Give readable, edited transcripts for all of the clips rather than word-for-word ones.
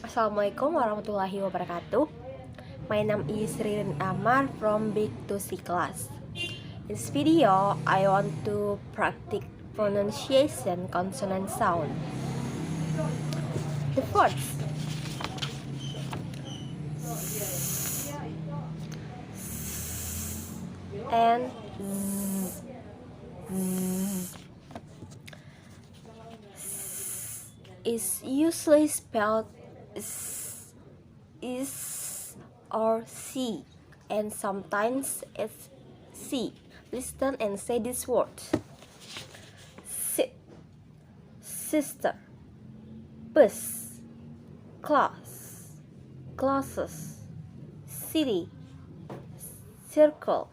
Assalamualaikum warahmatullahi wabarakatuh. My name is Ririn Amar from Big to C class. In this video, I want to practice pronunciation consonant sound. The first and is usually spelled is or C, and sometimes it's C. Listen and say this word: sit, sister, bus, class, glasses, city, circle,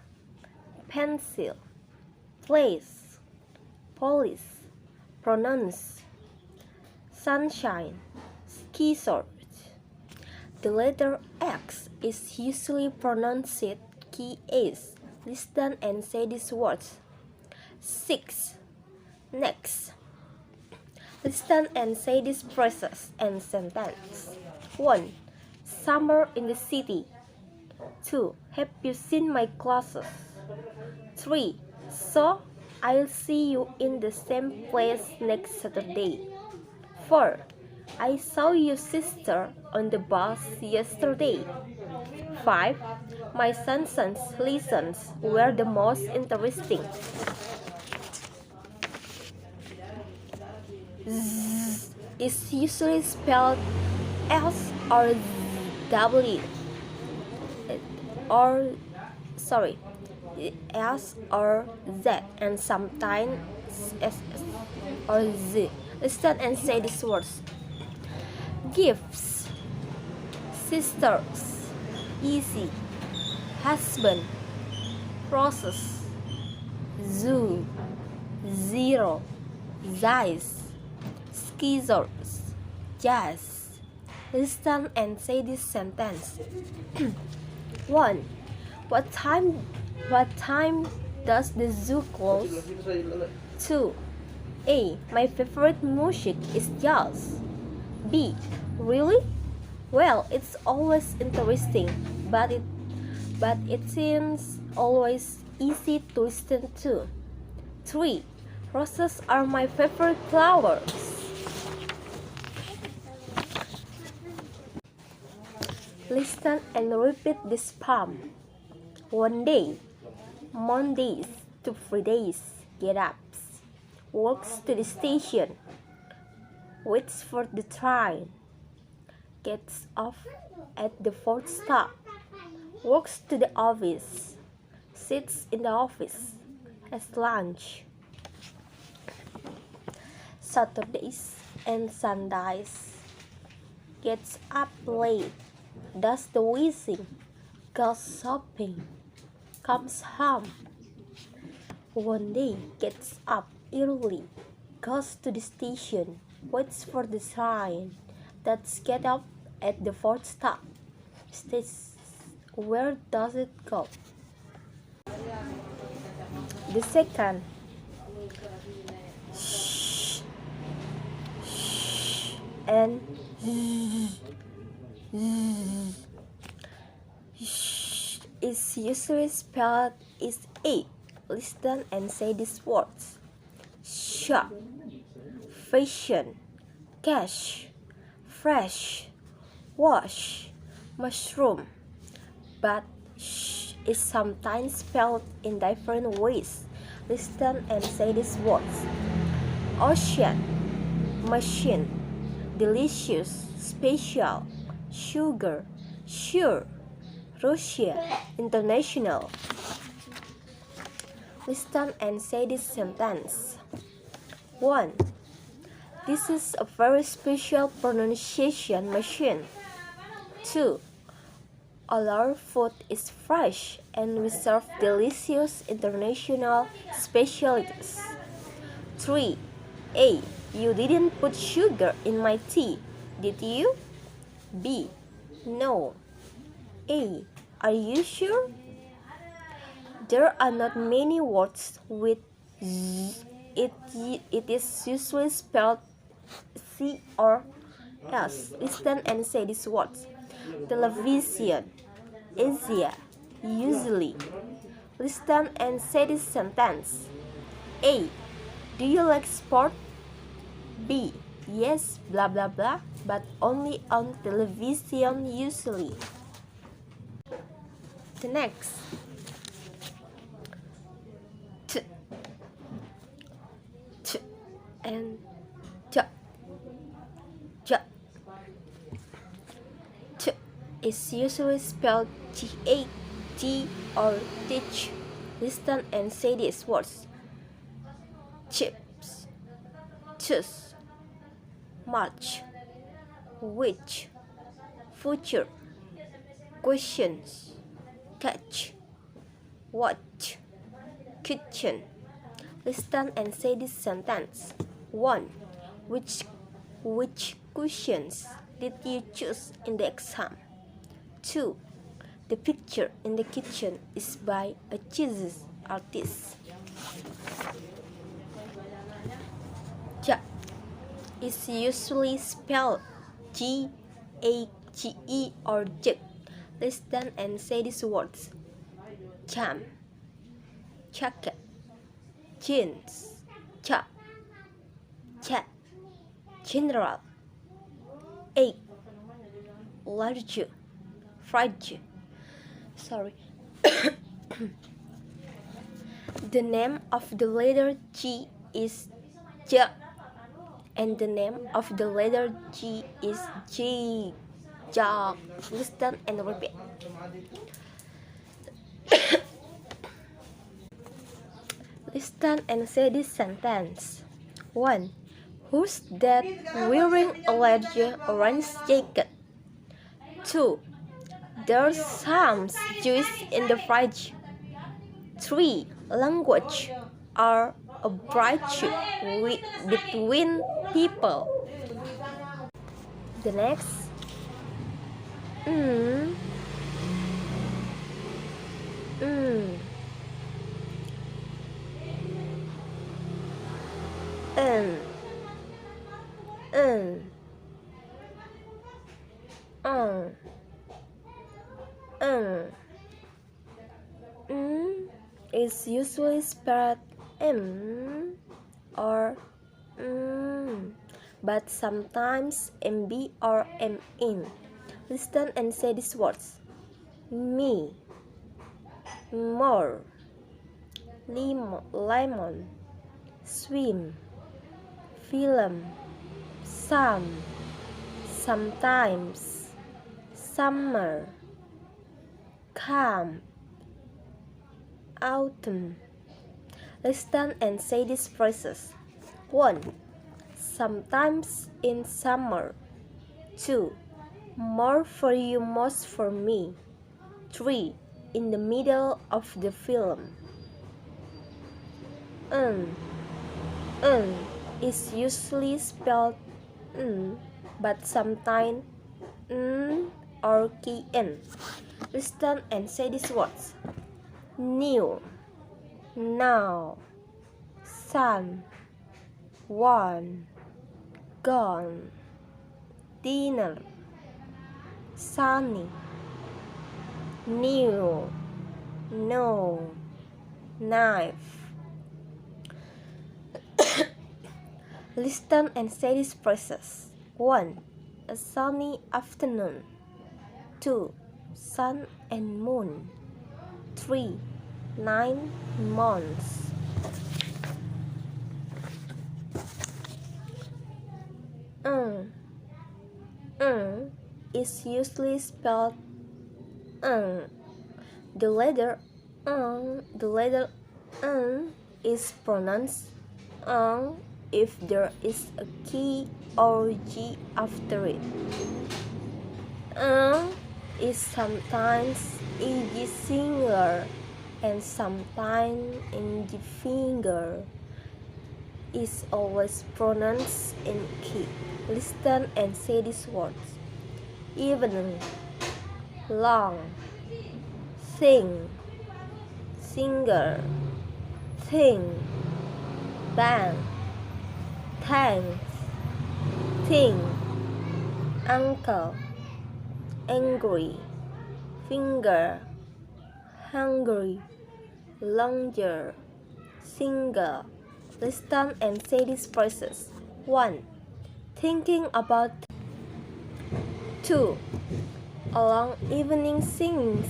pencil, place, police, pronounce, sunshine, ski resort. The letter X is usually pronounced key S. Listen and say these words: 6, next. Listen and say these phrases and sentence. 1. Summer in the city. 2. Have you seen my classes? 3. So, I'll see you in the same place next Saturday. 4. I saw your sister on the bus yesterday. 5. My son's lessons were the most interesting. Z is usually spelled S or W S or Z, and sometimes S or Z. Listen and say these words: gifts, sisters, easy, husband, process, zoo, zero, Zeiss, skizzers, jazz. Listen and say this sentence. 1. What time does the zoo close? 2. A. My favorite music is jazz. B. Really? Well, it's always interesting, but it seems always easy to listen to. 3. Roses are my favorite flowers. Listen and repeat this poem. 1 day, Mondays to Fridays, get ups, walks to the station, waits for the train, gets off at the fourth stop, walks to the office, sits in the office, has lunch. Saturdays and Sundays, gets up late, does the wishing, goes shopping, comes home. 1 day, gets up early, goes to the station, waits for the train, that's get off at the fourth stop. Where does it go? The second, and is usually spelled is A. Listen and say these words: shop, fashion, cash, fresh, wash, mushroom. But is sometimes spelled in different ways. Listen and say these words: ocean, machine, delicious, special, sugar, sure, Russia, international. Listen and say this sentence. 1. This is a very special pronunciation machine. 2. All our food is fresh and we serve delicious international specialties. 3. A. You didn't put sugar in my tea, did you? B. No. A. Are you sure? There are not many words with Z. It is usually spelled C or Yes, listen and say these words. Television, Asia, usually. Listen and say this sentence. A. Do you like sport? B. Yes, blah blah blah, but only on television usually. The next. T. T. And J. J. T is usually spelled G-A-T or teach. Listen and say these words. Chips, choose, march, which, future, questions, catch, watch, kitchen. Listen and say this sentence. 1. Which questions did you choose in the exam? 2. The picture in the kitchen is by a Jesus artist. Ja is usually spelled G-A-G-E or jug. Listen and say these words. Jam, jacket, jeans, chop, chat, general, egg, large, fried. Sorry. The name of the letter G is J, and the name of the letter G is G. Jog. Listen and repeat. Listen and say this sentence. 1. Who's that wearing a large orange jacket? 2. There's some juice in the fridge. 3. Language are a bridge between people. The next. N. Is usually spelled M or but sometimes MB or MN. Listen and say these words. Me, more, lemon, swim, film, some, sometimes, summer, camp, autumn. Listen and say these phrases. 1. Sometimes in summer. 2. More for you, most for me. 3. In the middle of the film. Is usually spelled but sometimes or kn. Listen and say these words. New, now, sun, one, gone, dinner, sunny, new, no, knife. Listen and say these phrases. 1. A sunny afternoon. 2. Sun and moon. 3. 9 months. Is usually spelled The letter is pronounced if there is a K or G after it. Is sometimes ing singular and sometimes ing finger. Is always pronounced in K. Listen and say these words. Evening, long, sing, singer, thing, band, thanks, thing, Uncle, angry, finger, hungry, longer, single. Listen and say these phrases. 1. Thinking about 2. A long evening singing.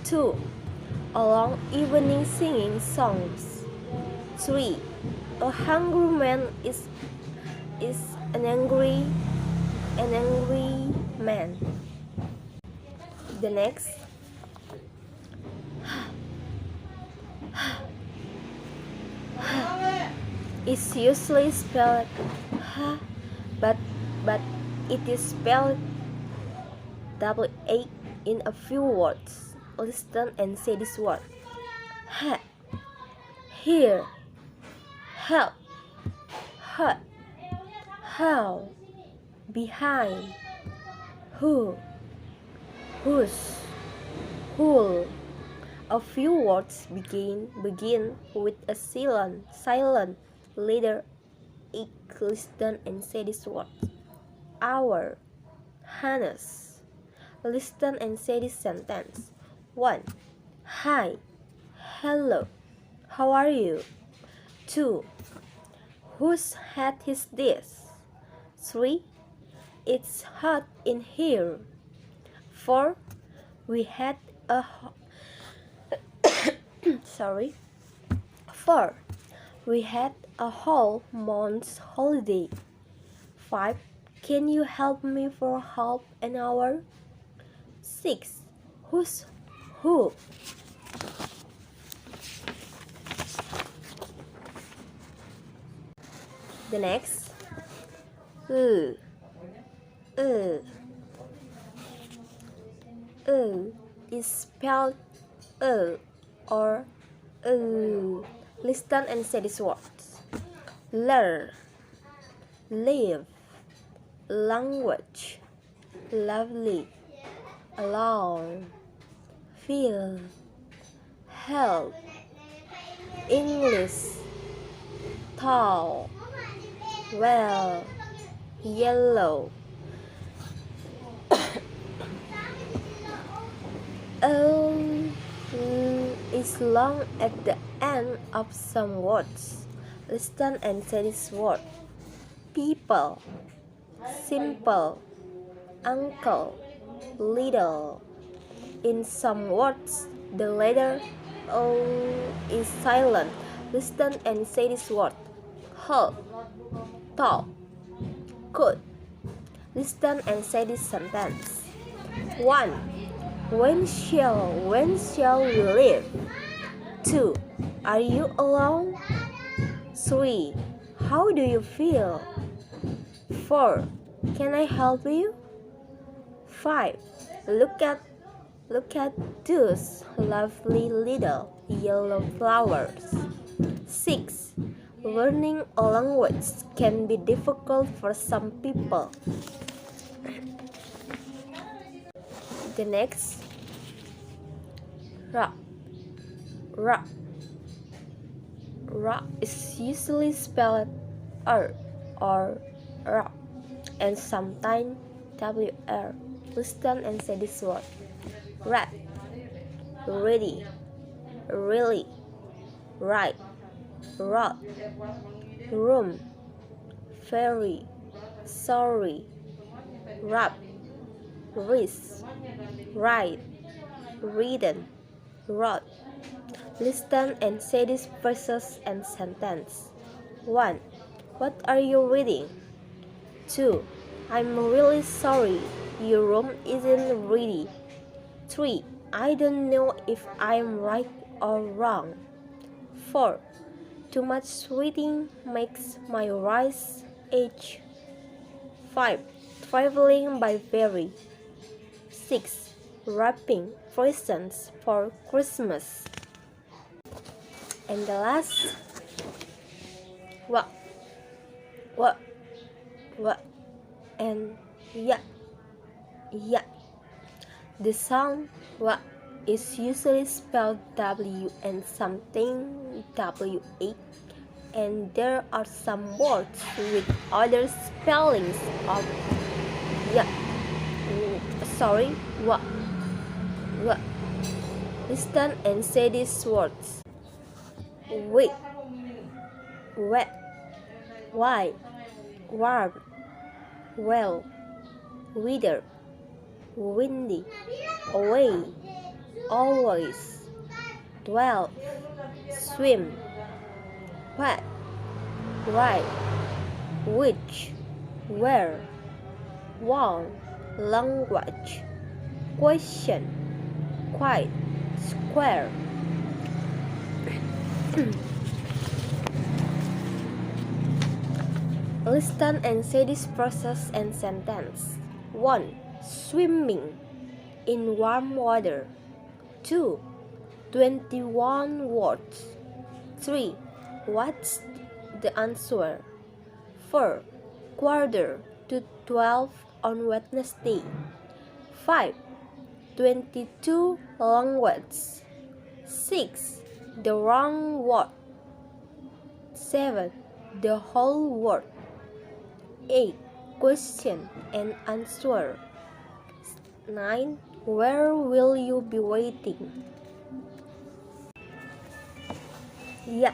2. A long evening singing songs. 3. A hungry man is an angry man. The next. It's usually spelled but it is spelled W-A in a few words. Listen and say this word. Here, help, hurt, how, behind, who, whose, who. A few words begin with a silent letter H. Listen and say this word. Our, harness. Listen and say this sentence. 1. Hi, hello, how are you? 2. Whose hat is this? 3. It's hot in here. 4. We had a 4. We had a whole month's holiday. 5. Can you help me for half an hour? 6. Who's who? The next. Is spelled or Listen and say these words. Learn, live, language, lovely, alone, feel, help, English, tall, well, yellow. Is long at the end of some words. Listen and say this word. People, simple, uncle, little. In some words, the letter O is silent. Listen and say this word. Help, talk, could. Listen and say this sentence. 1. When shall we leave? 2. Are you alone? 3. How do you feel? 4. Can I help you? 5. Look at those lovely little yellow flowers. 6. Learning a language can be difficult for some people. The next. Rock is usually spelled R or rock and sometimes WR. Listen and say this word. Rat, ready, really, right, rot, room, ferry, sorry, rap, wrist, right, reading, rot. Listen and say these phrases and sentence. 1. What are you reading? 2. I'm really sorry, your room isn't ready. 3. I don't know if I'm right or wrong. 4. Too much reading makes my eyes itch. 5. Traveling by ferry. 6. Wrapping presents for Christmas. And the last, what, and yeah. The sound what is usually spelled W and something WA. and there are some words with other spellings of yeah. Sorry, what? What? Listen and say these words. Weak, wet, wide, warm, well, wither, windy, away, always, 12, swim, what, right, which, where, one, language, question, quite, square. Listen and say this process and sentence. 1. Swimming in warm water. 2. 21 words. 3. What's the answer? 4. Quarter to 12 on Wednesday. 5. 22 long words. 6. The wrong word. 7. The whole word. 8. Question and answer. 9. Where will you be waiting? Yeah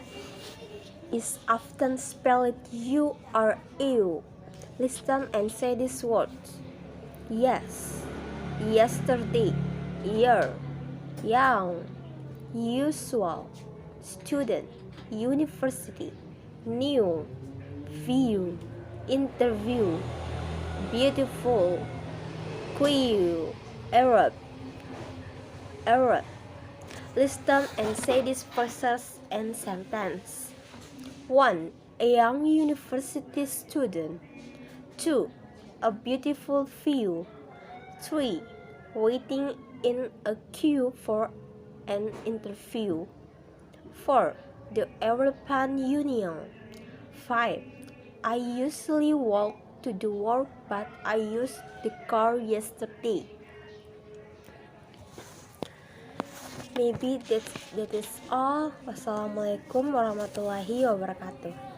is often spelled U-R-U. Listen and say these words. Yes, yesterday, year, young, usual, student, university, new, view, interview, beautiful, queue, Arab. Listen and say this process and sentence. 1. A young university student. 2. A beautiful view. 3. Waiting in a queue for an interview. 4. The European Union. 5. I usually walk to the work, but I used the car yesterday. Maybe that is all. Wassalamualaikum warahmatullahi wabarakatuh.